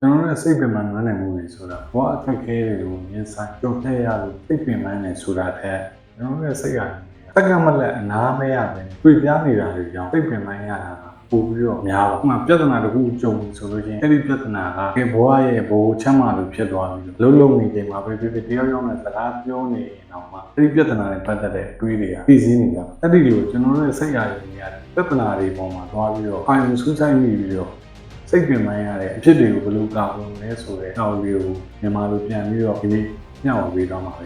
ကျွန်တော်တို့စိတ်ပင်ပန်းနိုင်မှုတွေဆိုတာဘဝအခက်အခဲတွေကိုမြင်ဆိုင်ကြုံခဲ့ရလို့စိတ်ပင်ပန်းနေဆိုတာတဲ့ကျွန်တော်တို့စိတ်ကတက္ကမလက်အနာမရပဲတွေ့ပြနေတာတွေကြောင့်စိတ်ပင်ပန်းရတာပို့ပြီးတော့များပါ။ပြဿနာတစ်ခုကြုံဆိုလို့ချင်းအဲ့ဒီပြဿနာကဘဝရဲ့ဘိုးချမ်းသာလို့ဖြစ်သွားပြီးတော့လုံးနေချိန်မှာပဲဖြစ်တယောက်ယောက်နဲ့စကားပြောနေတော့မှအဲ့ဒီပြဿနာတွေပတ်သက်တဲ့အတွေးတွေကသိစင်းနေတာ။အဲ့ဒီလိုကျွန်တော်တို့ရဲ့စိတ်အားရည်များပြဿနာတွေပေါ်မှာသွားပြီးတော့အာရုံစူးစိုက်မိပြီးတော့စိတ်ပင်ပန်းရတဲ့အဖြစ်တွေကိုဘယ်လိုကာကွယ်လဲဆိုတဲ့အော်ဒီကိုမြန်မာလိုပြန်ပြီးတော့ဒီနေ့ညှောင်းပေးတော့မှာပဲ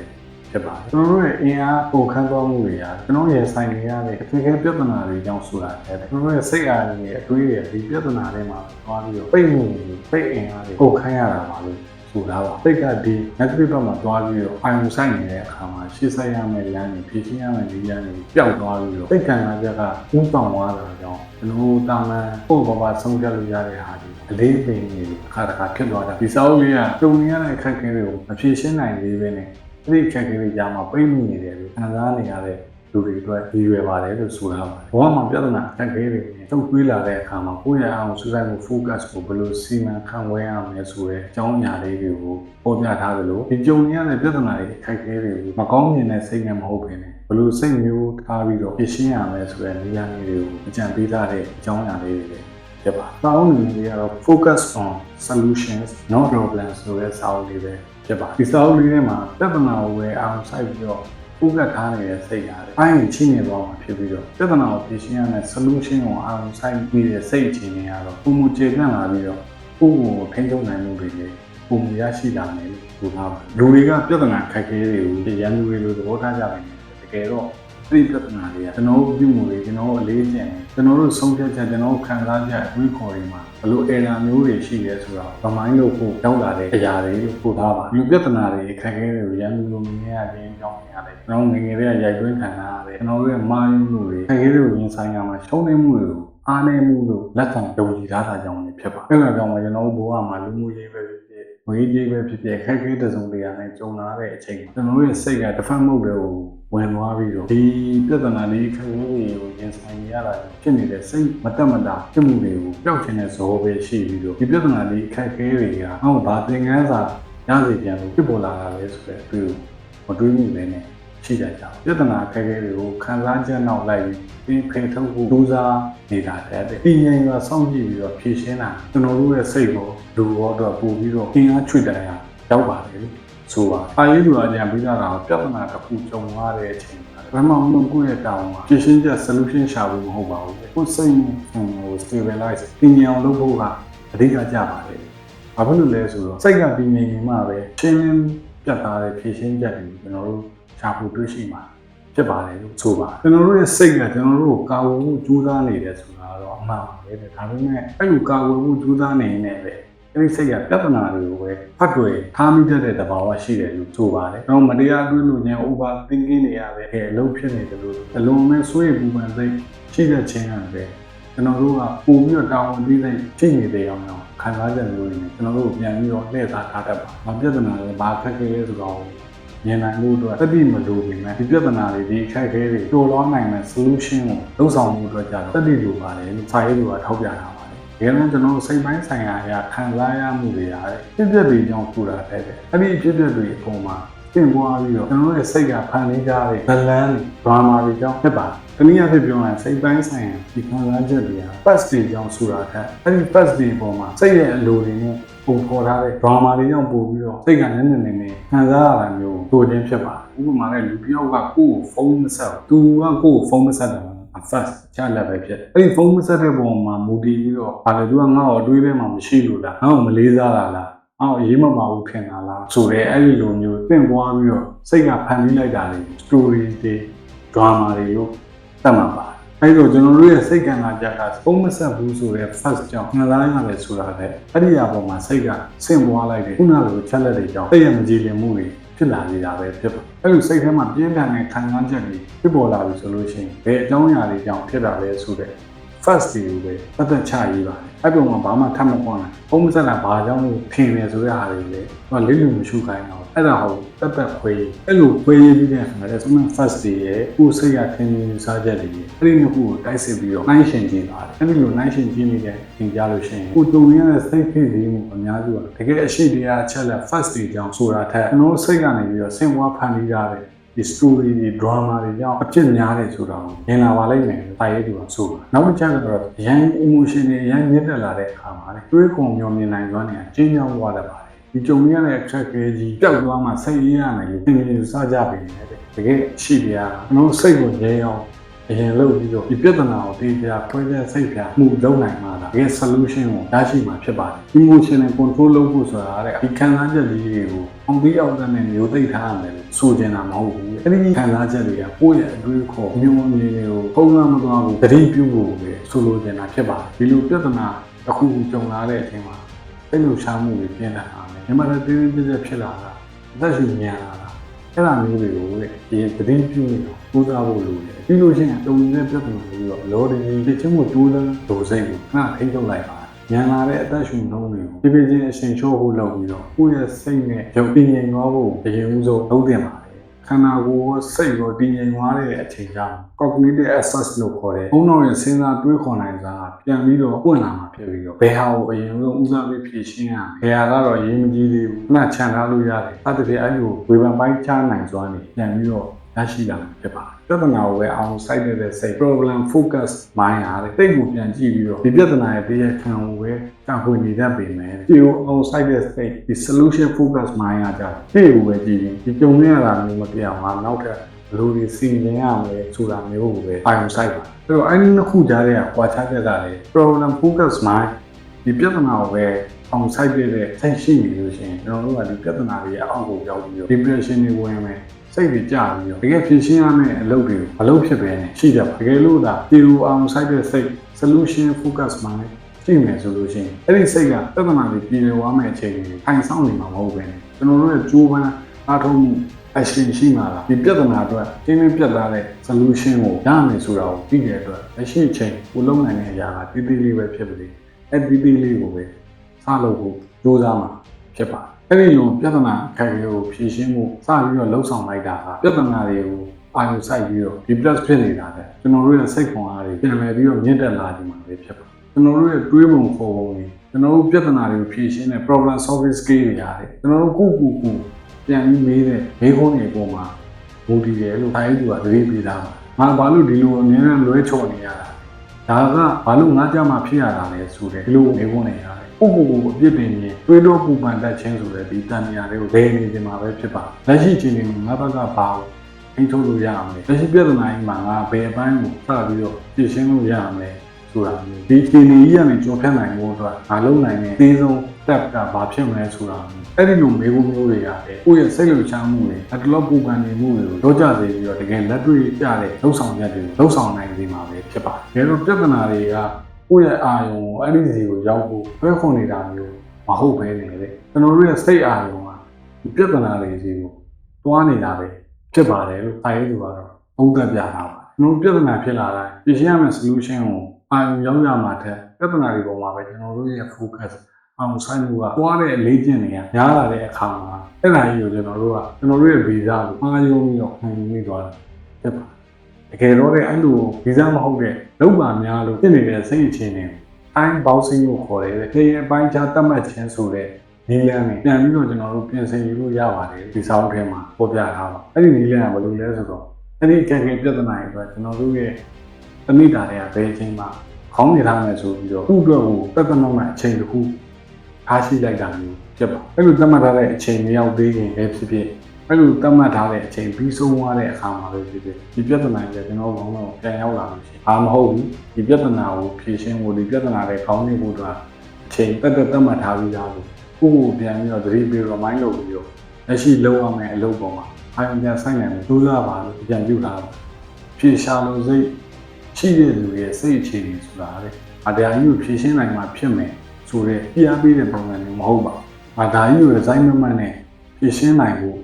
ဖြစ်ပါတယ်ကျွန်တော်တို့ရဲ့အင်အားပုံခန်းသွားမှုတွေအားကျွန်တော်ရဲ့ဆိုင်နေရတဲ့အထူးပြဿနာတွေကြောင့်ဆိုတာတဲ့ကျွန်တော်ရဲ့စိတ်အားတွေအတွေးတွေဒီပြဿနာတွေမှာသွားပြီးတော့ပိတ်မှုတွေပိတ်အင်အားတွေပုံခန်းရတာပါလို့ဆိုတာပါစိတ်ကဒီ negative ဘက်မှာသွားပြီးတော့အာရုံစိုက်နေတဲ့အခါမှာရှေ့ဆိုင်ရမယ့်လမ်းတွေဖြည့်ရှင်းရမယ့်ဒီလမ်းတွေပျောက်သွားပြီးတော့စိတ်ခံစားချက်ကဥပ္ပံသွားတာကြောင့်ကျွန်တော်တာမန်ပို့ပါဆုံးဖြတ်လို့ရတဲ့ဟာဒီအလေးပင်ကြီးအခါတခါဖြစ်သွားတာဒီစာအုပ်လေးကတုံနေရတဲ့အခက်အခဲတွေကိုမဖြေရှင်းနိုင်သေးဘဲနဲ့အဲ့ဒီအခက်အခဲတွေကြားမှာပိတ်မိနေတယ်လို့ခံစားနေရတဲ့လူတွေအတွက်ရည်ရွယ်ပါတယ်လို့ဆိုတာပါဘဝမှာပြဿနာအခက်အခဲတွေနဲ့တုံ့တွေးလာတဲ့အခါမှာကိုယ့်ရဲ့အောင်စူးစိုက်မှု focus ကိုဘယ်လိုစီမံခန့်ခွဲရမလဲဆိုတဲ့အကြောင်းအရာလေးတွေကိုပေါ်ပြထားသလိုဒီကြုံနေရတဲ့ပြဿနာတွေအခက်အခဲတွေကိုမကောင်းမြင်တဲ့စိတ်နဲ့မဟုတ်ဘဲနဲ့ဘယ်လိုစိတ်မျိုးထားပြီးတော့ဖြေရှင်းရမလဲဆိုတဲ့နေရာလေးတွေကိုအကြံပေးထားတဲ့အကြောင်းအရာလေးတွေဖြစ်ပါစာအုပ်နည်းလေးကတော့ focus on solutions not problems ဆိုတဲ့စာအုပ်လေးပဲဖြစ်ပါဒီစာအုပ်လေးထဲမှာပြဿနာကိုပဲအောင်စိုက်ပြီးတော့ဥက္ကဋ္ဌထားနေတဲ့စိတ်ရတယ်။အိုင်းချင်းနေသွားမှာဖြစ်ပြီးတော့ပြဿနာကိုဖြေရှင်းရမယ့် solution ကိုအောင်စိုက်ပြီးတဲ့စိတ်အခြေအနေကတော့ပုံမကျေပြန့်လာပြီးတော့ကိုယ့်ကိုထိန်းချုပ်နိုင်မှုတွေလည်းပုံမရရှိလာမယ်လို့ပြောထားပါတယ်။လူတွေကပြဿနာခက်ခဲတွေကိုရန်သူတွေလိုသဘောထားကြတယ်။တကယ်တော့အဲ့ဒီပြဿနာတွေကကျွန်တော်တို့ပြုမှုတွေကျွန်တော်တို့အလေးကျင့်ကျွန်တော်တို့ဆုံးဖြတ်ချက်ကျွန်တော်တို့ခံစားချက်အတွေးခေါ်တွေမှာဘလို့ error မျိုးတွေရှိရဲဆိုတာဗမိုင်းလို့ကိုရောက်လာတဲ့အရာတွေလို့ပြောထားပါဒီပြဿနာတွေခက်ခဲတွေကိုရန်သူလိုမြင်ရခြင်းကြောင့်ရတယ်ကျွန်တော်ငငယ်တွေကရိုက်သွင်းခံရရတယ်ကျွန်တော်တို့ရဲ့မာယုံမှုတွေခက်ခဲတွေကိုရင်ဆိုင်ရမှာရှုံးနေမှုတွေကိုအားနည်းမှုတို့လက်ခံယုံကြည်ထားတာကြောင့်လည်းဖြစ်ပါအဲ့ဒါကြောင့်ကျွန်တော်တို့ဘဝမှာလူမှုရေးပဲငွေကြေးပဲဖြစ်ဖြစ်ခက်ခဲတဲ့စုံတရားနဲ့ကြုံလာတဲ့အချိန်ကျွန်တော်တို့ရဲ့စိတ်ကတစ်ဖက်မှုတွေကိုဝင်သွားပြီးတော့ဒီပြဿနာလေးခက်ခဲတွေကိုရင်ဆိုင်ရတာဖြစ်နေတဲ့စိတ်မတက်မတာဖြစ်မှုတွေကိုပျောက်ခြင်းနဲ့ဇောပဲရှိပြီးတော့ဒီပြဿနာလေးခက်ခဲတွေကဟောဘာသင်ခန်းစာရစေပြန်လို့ဖြစ်ပေါ်လာတာလဲဆိုတဲ့အတွေ့မတွေးမိပဲနဲ့ရှိကြကြပြဿနာခက်ခဲတွေကိုခံစားချက်နောက်လိုက်ပြီးဖယ်ထုတ်ဖို့ကြိုးစားနေတာတဲ့ပြည်ငြိမ်စွာစောင့်ကြည့်ပြီးတော့ဖြည့်ရှင်းတာကျွန်တော်တို့ရဲ့စိတ်ကိုလူဘောတော့ပို့ပြီးတော့အင်အားချွတ်တိုင်းရောက်ပါတယ်လို့ဆိုပါအာရုံလိုအကြံပေးတာကပြဿနာတစ်ခုကြုံရတဲ့အချိန်ဘယ်မှာမှကိုယ့်ရဲ့တောင်းမှာဖြည့်ရှင်းချက် solution ရှာဖို့မဟုတ်ပါဘူးကိုယ်စိတ်ကို stabilize ပြင်အောင်လုပ်ဖို့ကအဓိကကြပါတယ်ဘာဖြစ်လို့လဲဆိုတော့စိတ်ကပြင်နေမှပဲရှင်းလင်းပြတ်သားတဲ့ဖြည့်ရှင်းချက်တွေကျွန်တော်တို့ရှာဖို့တွေ့ရှိမှာဖြစ်ပါတယ်လို့ဆိုပါကျွန်တော်တို့ရဲ့စိတ်ကကျွန်တော်တို့ကိုကာဝယ်မှုကြိုးစားနေတယ်ဆိုတာတော့အမှန်ပါပဲဒါပေမဲ့အဲ့လိုကာဝယ်မှုကြိုးစားနေနေပဲအဲ့ဒီစိတ်ကပြဿနာတွေကိုပဲဖတ်တွေ့ထားမိတတ်တဲ့သဘာဝရှိတယ်လို့ဆိုပါတယ်။တော့မတရားတွေးလို့ညံ over thinking တွေရပဲအလုံးဖြစ်နေတယ်လို့အလုံးမဲ့ဆွေးပူပန်စိတ်ရှိတဲ့ချင်းရတယ်ကျွန်တော်တို့ကပို့ပြီးတော့တာဝန်ပြီးတဲ့ရှိနေတဲ့အောင်ခံစားချက်မျိုးတွေနဲ့ကျွန်တော်တို့ပြန်ပြီးတော့လှည့်စားထားတတ်ပါ။ဘာပြဿနာလဲဘာခက်ခဲလဲဆိုတော့မြင်နိုင်မှုအတွက်တတိမလိုပေမဲ့ဒီပြဿနာတွေဒီအခက်အခဲတွေတိုးလောနိုင်တဲ့ solution ကိုလုံဆောင်မှုအတွက်ကြတော့တတိလိုပါတယ်လို့စာရေးသူကထောက်ပြထားပါတယ်။ဒါကြောင့်ကျွန်တော်စိတ်ပိုင်းဆိုင်ရာအရာခံစားရမှုတွေရတယ်။ဖြစ်ပျက်တွေကြောင့်ထူတာတဲ့။အဲ့ဒီဖြစ်ပျက်တွေအပေါ်မှာသင်ပွားပြီးတော့ကျွန်တော်ရဲ့စိတ်ကဖန်နေကြတဲ့ဇလန်းဒရာမာတွေကြောင့်ဖြစ်ပါတယ်။တနည်းအားဖြင့်ပြောရင်စိတ်ပိုင်းဆိုင်ရာဒီခံစားချက်တွေက past တွေကြောင့်ဆိုတာကအဲ့ဒီ past တွေအပေါ်မှာစိတ်ရဲ့အလိုတွေနဲ့ပုံဖော်ထားတဲ့ဒရာမာတွေကြောင့်ပို့ပြီးတော့စိတ်ကနည်းနည်းနေခံစားရတာမျိုးတိုးခြင်းဖြစ်ပါတယ်။ဥပမာနဲ့လူတစ်ယောက်ကကိုယ့်ကိုဖုန်းမဆက်ဘူး။သူကကိုယ့်ကိုဖုန်းမဆက်တယ် first ချလက်ပဲဖြစ်အဲ့ဒီဖုန်းမဆက်တဲ့ပုံမှာမူတည်ပြီးတော့ဗာလေသူကငါ့ကိုအတွေးထဲမှာမရှိလို့လားငါ့ကိုမလေးစားတာလားအော်ရေးမပါဘူးခင်တာလားဆိုတော့အဲ့ဒီလိုမျိုးသင်ပွားပြီးတော့စိတ်ကဖန်ပြီးလိုက်တာလေ story တွေ drama တွေလို့သတ်မှတ်ပါအဲ့တော့ကျွန်တော်တို့ရဲ့စိတ်ကံကကြတာဖုန်းမဆက်ဘူးဆိုတဲ့ first ကြောင့်ခံစားရတယ်ဆိုတာလေအဲ့ဒီအပေါ်မှာစိတ်ကဆင့်ပွားလိုက်တယ်ခုနလိုချက်လက်တွေကြောင့်စိတ်ရဲ့မကြည်လင်မှုတွေဖြစ်လာနေတာပဲဖြစ်ပါအဲ့လိုစိတ်ထဲမှာပြင်းထန်တဲ့ခံစားချက်တွေဖြစ်ပေါ်လာပြီဆိုလို့ရှိရင်ဘယ်အကြောင်းအရာတွေကြောင့်ဖြစ်တာလဲဆိုတဲ့ first တွေကိုပဲပတ်သက်ချရေးပါတယ်အဲ့ပုံမှာဘာမှထပ်မကွာနိုင်ဘုံမစက်လာဘာကြောင့်လို့ထင်နေဆိုတဲ့ဟာတွေလေသူကလေးလူမရှိခိုင်းတော့အဲ့ဒါဟုတ်တက်ခွေးအဲ့လိုခွေးရေးပြီးတဲ့အခါကျတော့ဆုံး first တွေရဲ့ကိုယ်စိတ်ရထင်မြင်စားချက်တွေအဲ့ဒီနှစ်ခုကိုတိုက်စစ်ပြီးတော့နှိုင်းရှင်ကြည့်ပါတယ်အဲ့ဒီလိုနှိုင်းရှင်ကြည့်နေတဲ့သင်ကြားလို့ရှိရင်ကိုတုံရတဲ့စိတ်ဖြစ်ပြီးမှုအများစုကတကယ်အရှိတရားအချက်လက် first တွေကြောင့်ဆိုတာထက်ကျွန်တော်စိတ်ကနေပြီးတော့ဆင်ဝါဖန်ပြီးတာပဲဒီ story တွေ drama တွေကြောင့်အဖြစ်များတယ်ဆိုတော့မြင်လာပါလိမ့်မယ်တိုင်ရည်သူကဆိုပါနောက်တစ်ချက်ကတော့ရန် emotion တွေရန်မြင့်တက်လာတဲ့အခါမှာလေတွေးကုန်မျောမြင်နိုင်သွားနေတာကျင်းကြောင်းသွားတတ်ပါတယ်ဒီကြုံရတဲ့ track ကြီးပျောက်သွားမှစိတ်ရင်းရမယ်လို့သင်ယူစကြပြီလေတကယ်ရှိပြားကျွန်တော်စိတ်ကိုငြိမ်းအောင်အရင်လုပ်ပြီးတော့ဒီပြဿနာကိုတေးပြခွဲခြားစိတ်ပြမှုလုပ်နိုင်မှာလားတကယ် solution ကိုရရှိမှာဖြစ်ပါတယ် emotion နဲ့ control လုပ်ဖို့ဆိုတာတဲ့ဒီခံစားချက်လေးတွေကိုအောင်ပြီးအောင်တဲ့မျိုးသိထားရမယ်လို့ဆိုချင်တာမဟုတ်ဘူးအဲ့ဒီခံစားချက်တွေကကိုယ့်ရဲ့အတွေးခေါ်မျိုးမြင်တွေကိုပုံမှန်မသွားဘူးတတိပြုဖို့ပဲဆိုလိုချင်တာဖြစ်ပါတယ်ဒီလိုပြဿနာတစ်ခုကြုံလာတဲ့အချိန်မှာစိတ်လှုပ်ရှားမှုတွေပြင်းလာတာနဲ့ဒီမှာတင်းတင်းကြပ်ကြပ်ဖြစ်လာတာအသက်ရှူမြန်လာတာအဲ့ဒါမျိုးတွေကိုဒီတတိပြုနေတော့ပူစားဖို့လိုတယ်ပြီးလို့ရှိရင်တုံနေတဲ့ပြဿနာတွေတော့လောဒီဖြစ်ချင်းကိုတိုးတဲ့ဒိုစိတ်ကိုခဏထိထုတ်လိုက်ပါညံလာတဲ့အသက်ရှူနှုံးတွေကိုပြပြချင်းအချိန်ချောဖို့လုပ်ပြီးတော့ကိုယ့်ရဲ့စိတ်နဲ့ရုပ်တည်ငြိမ်သွားဖို့အရင်ဦးဆုံးလုပ်တင်ပါတယ်ခန္ဓာကိုယ်ကိုစိတ်ကိုတည်ငြိမ်သွားတဲ့အချိန်ကျမှ cognitive access လို့ခေါ်တဲ့ဘုံတော်ရဲ့စဉ်းစားတွေးခေါ်နိုင်စွမ်းပြန်ပြီးတော့ပွင့်လာမှာဖြစ်ပြီးတော့ဘယ်ဟာကိုအရင်ဆုံးဦးစားပေးဖြည့်ရှင်းရမယ်ဘယ်ဟာကတော့ရေးမကြီးသေးဘူးခဏချန်ထားလို့ရတယ်အဲ့ဒါတည်းအဲ့လိုဝေဖန်ပိုင်းချနိုင်စွမ်းနေပြန်ပြီးတော့ရရှိလာမှာဖြစ်ပါတယ်ပြဿနာကိုပဲအောင်စိုက်တဲ့စိတ် problem focus mind ရတယ်တိတ်ကိုပြန်ကြည့်ပြီးတော့ဒီပြဿနာရဲ့တရားခံကိုပဲကြောက်ခွင့်နေတတ်ပေမဲ့ဒီကိုအောင်စိုက်တဲ့စိတ်ဒီ solution focus mind ရကြတယ်ဒီကိုပဲကြည့်ရင်ဒီကြုံနေရတာမျိုးမပြောင်းပါနောက်ထပ်လူတွေစီရင်ရမယ်ဆိုတာမျိုးကိုပဲအာရုံစိုက်ပါအဲ့တော့အဲ့ဒီနှစ်ခုကြားထဲကကွာခြားချက်ကလေ problem focus mind ဒီပြဿနာကိုပဲအောင်စိုက်တဲ့စိတ်ရှိနေလို့ရှိရင်ကျွန်တော်တို့ကဒီပြဿနာတွေအောက်ကိုရောက်ပြီးတော့ depression တွေဝင်မယ်စိတ်တွေကြပြီးတော့တကယ်ဖြည့်ရှင်းရမယ့်အလုပ်တွေကိုအလုပ်ဖြစ်ပဲနဲ့ရှိတယ်တကယ်လို့ဒါဒီလိုအောင်စိုက်တဲ့စိတ် solution focus မှာလည်းရှိမယ်ဆိုလို့ရှိရင်အဲ့ဒီစိတ်ကပြဿနာတွေပြည်လည်သွားမယ့်အခြေအနေတွေထိုင်ဆောင်နေမှာမဟုတ်ပဲနဲ့ကျွန်တော်တို့ရဲ့ကြိုးပမ်းအားထုတ်မှု action ရှိမှာလားဒီပြဿနာအတွက်တင်းတင်းပြတ်သားတဲ့ solution ကိုရမယ်ဆိုတာကိုသိတဲ့အတွက်လက်ရှိအချိန်ကိုလုံးနိုင်တဲ့အရာကတည်တည်လေးပဲဖြစ်ပါလေအဲ့ဒီတည်လေးကိုပဲစလုပ်ဖို့ကြိုးစားမှာဖြစ်ပါတယ်အဲ့ဒီလိုပြဿနာအခက်အခဲကိုဖြေရှင်းမှုစပြီးတော့လှုပ်ဆောင်လိုက်တာကပြဿနာတွေကိုအာရုံစိုက်ပြီးတော့ဒီ plus ဖြစ်နေတာတဲ့ကျွန်တော်တို့ရဲ့စိတ်ခွန်အားတွေပြန်လည်ပြီးတော့မြင့်တက်လာခြင်းမှာပဲဖြစ်ပါတယ်ကျွန်တော်တို့ရဲ့တွေးပုံခေါ်ပုံတွေကျွန်တော်တို့ပြဿနာတွေကိုဖြေရှင်းတဲ့ problem solving skill တွေရတယ်ကျွန်တော်တို့ကိုပြန်ပြီးမေးတဲ့မေးခွန်းတွေပေါ်မှာမူတည်တယ်လို့ခိုင်းသူကသတိပေးတာငါဘာလို့ဒီလိုအမြဲတမ်းလွဲချော်နေရတာဒါကဘာလို့ငါကြမှာဖြစ်ရတာလဲဆိုတဲ့ဒီလိုမေးခွန်းတွေရတယ်ကိုအပြစ်တင်ရင်တွေးတော့ပူပန်တတ်ခြင်းဆိုတဲ့ဒီတန်မြာတွေကိုဒဲနေခြင်းမှာပဲဖြစ်ပါလက်ရှိချိန်မှာငါဘက်ကဘာကိုအင်းထုတ်လို့ရအောင်လဲလက်ရှိပြဿနာကြီးမှာငါဘယ်အပိုင်းကိုစပြီးတော့ဖြေရှင်းလို့ရအောင်လဲဆိုတာမျိုးဒီချိန်ကြီးကနေကြော်ဖြတ်နိုင်ဖို့အတွက်ငါလုံနိုင်တဲ့အသေးဆုံး step ကဘာဖြစ်မလဲဆိုတာအဲ့ဒီလိုမေးခွန်းမျိုးတွေရတယ်ကိုယ့်ရဲ့စိတ်လှုပ်ရှားမှုတွေအတလောပူပန်နေမှုတွေကိုတော့ကြစေပြီးတော့တကယ်လက်တွေ့ကြတဲ့လှုပ်ဆောင်ချက်တွေလှုပ်ဆောင်နိုင်စေမှာပဲဖြစ်ပါတယ်ဒါတော့ပြဿနာတွေကကိုယ့်ရဲ့အာရုံကိုအဲ့ဒီစီကိုရောက်ဖို့ဆွဲခွန်နေတာမျိုးမဟုတ်ပဲနေလေကျွန်တော်တို့ရဲ့စိတ်အာရုံကဒီပြဿနာတွေစီကိုတွားနေတာပဲဖြစ်ပါတယ်လို့ဆိုင်ရေးသူကတော့သုံးသပ်ပြတာပါကျွန်တော်ပြဿနာဖြစ်လာတိုင်းပြင်ရှင်းရမယ့် solution ကိုအာရုံရောက်ရမှာတဲ့ပြဿနာတွေပေါ်မှာပဲကျွန်တော်တို့ရဲ့ focus အောင်ဆိုင်မှုကတွားတဲ့လေ့ကျင့်တွေကများလာတဲ့အခါမှာအဲ့ဒါကြီးကိုကျွန်တော်တို့ရဲ့ဗီဇကိုမှားယုံပြီးတော့ခံယူမိသွားတာဖြစ်ပါတကယ်တော့အဲ့လိုဗီဇမဟုတ်တဲ့လောက်ပါများလို့ဖြစ်နေတဲ့စိတ်အခြေအနေtime bouncing ကိုခေါ်တယ်လေဒီအပိုင်းခြားတတ်မှတ်ခြင်းဆိုတဲ့နီလန်းနဲ့ပြန်ပြီးတော့ကျွန်တော်တို့ပြင်ဆင်ယူလို့ရပါတယ်ဒီဆောင်းထဲမှာပေါ်ပြထားပါအဲ့ဒီနီလန်းကဘယ်လိုလဲဆိုတော့အဲ့ဒီကံကံပြဿနာတွေအတွက်ကျွန်တော်တို့ရဲ့တမိတာတွေကဘယ်အချိန်မှာခေါင်းနေထားမယ်ဆိုပြီးတော့သူ့အတွက်ကိုပြဿနာနဲ့အချိန်တစ်ခုအားရှိလိုက်တာမျိုးဖြစ်ပါအဲ့လိုသတ်မှတ်ထားတဲ့အချိန်မရောက်သေးခင်ပဲဖြစ်ဖြစ်အဲ့လိုသတ်မှတ်ထားတဲ့အချိန်ပြီးဆုံးသွားတဲ့အခါမှာပဲဖြစ်ဖြစ်ဒီပြဿနာကြီးကျွန်တော်ဘောင်းတော့ပြန်ရောက်လာလို့ရှိရင်မဟုတ်ဘူးဒီပြဿနာကိုဖြေရှင်းဖို့ဒီပြဿနာတွေခေါင်းနေဖို့အတွက်အချိန်တက်သတ်မှတ်ထားပြီးသားလို့ကိုယ့်ကိုပြန်ပြီးတော့သတိပေး remind လုပ်ပြီးတော့လက်ရှိလုပ်ရမယ့်အလုပ်ပေါ်မှာအာရုံပြန်ဆိုင်နိုင်မှုစူးစမ်းပါလို့ပြန်ပြုလာပါဖြေရှာလို့စိတ်ရှိတဲ့လူရဲ့စိတ်အခြေအနေဆိုတာလေအတရားကြီးကိုဖြေရှင်းနိုင်မှာဖြစ်မယ်ဆိုတဲ့ပြအားပေးတဲ့ပုံစံမျိုးမဟုတ်ပါဘူးဒါကြီးကိုဇိုင်းမမှန်နဲ့ဖြေရှင်းနိုင်ဖို့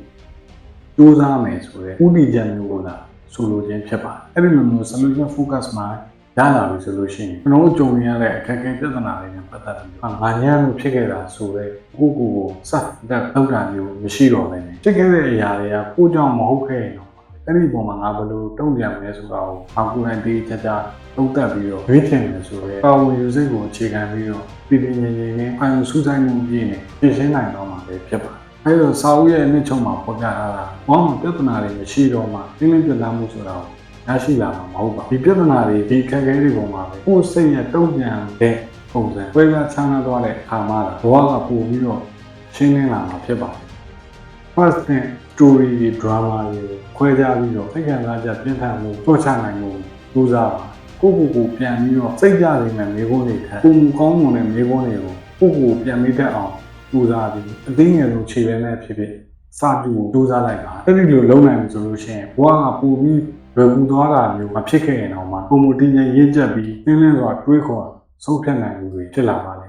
စူးစမ်းမယ်ဆိုတဲ့ဥတီချက်မျိုးကဆိုလိုခြင်းဖြစ်ပါတယ်အဲ့ဒီလိုမျိုး solution focus မှာရ ရလာပြီဆိုလို့ရှိရင်ကျွန်တော်တို့ကြုံနေရတဲ့အခက်အခဲပြဿနာတွေနဲ့ပတ်သက်ပြီးငါညံ့လို့ဖြစ်ခဲ့တာဆိုတော့ကိုစတက်လောက်တာမျိုးမရှိတော့ဘဲနဲ့ဖြစ်ခဲ့တဲ့အရာတွေကကိုကြောင့်မဟုတ်ခဲ့ရင်တော့အဲ့ဒီပုံမှာငါဘယ်လိုတုံ့ပြန်မလဲဆိုတာကိုအခုတိုင်းဒီချာသုံးသပ်ပြီးတော့ရွေးချယ်မယ်ဆိုတော့ပါဝင်ယူစိတ်ကိုအခြေခံပြီးတော့ပြည်ပြည်ငြိမ်ငြိမ်နဲ့အာရုံစူးစိုက်မှုပြည့်နေပြင်ရှင်းနိုင်တော့မှာပဲဖြစ်ပါတယ်အဲ့တော့စာအုပ်ရဲ့အနှစ်ချုပ်မှာပေါ်ပြထားတာဘာမှပြဿနာတွေမရှိတော့မှပြင်းပြပြလာမှုဆိုတာကိုရရှိလာမှာမဟုတ်ပါဘူးဒီပြဿနာတွေဒီခက်ခဲတွေပေါ်မှာပဲကိုယ်စိတ်နဲ့တုံ့ပြန်တဲ့ပုံစံဝေကချမ်းသာသွားတဲ့အခါမှာဘဝကပို့ပြီးတော့ရှင်းလင်းလာမှာဖြစ်ပါတယ် first နဲ့ story တွေ drama တွေခွဲခြားပြီးတော့စိတ်ခံစားချက်ပြင်းထန်မှုကြော့ချနိုင်မှုစူးစမ်းပါကိုပြန်ပြီးတော့စိတ်ကြနေမယ်မိခိုးတွေထက်ကိုမူကောင်းမွန်တဲ့မိခိုးတွေကိုကိုပြန်မိတတ်အောင်စူးစမ်းပြီးအသိဉာဏ်ဆုံးခြေလဲနဲ့ဖြစ်စတူစူးစမ်းလိုက်ပါအဲ့ဒီလိုလုံးနိုင်ပြီဆိုလို့ရှိရင်ဘဝကပိုပြီးလွယ်ကူသွားတာမျိုးမဖြစ်ခဲ့ရင်တော့မှပုံမူတည်ငြိမ်ရင့်ကျက်ပြီးသင်လင်းစွာတွေးခေါ်ဆုံးဖြတ်နိုင်မှုတွေဖြစ်လာပါလိမ့်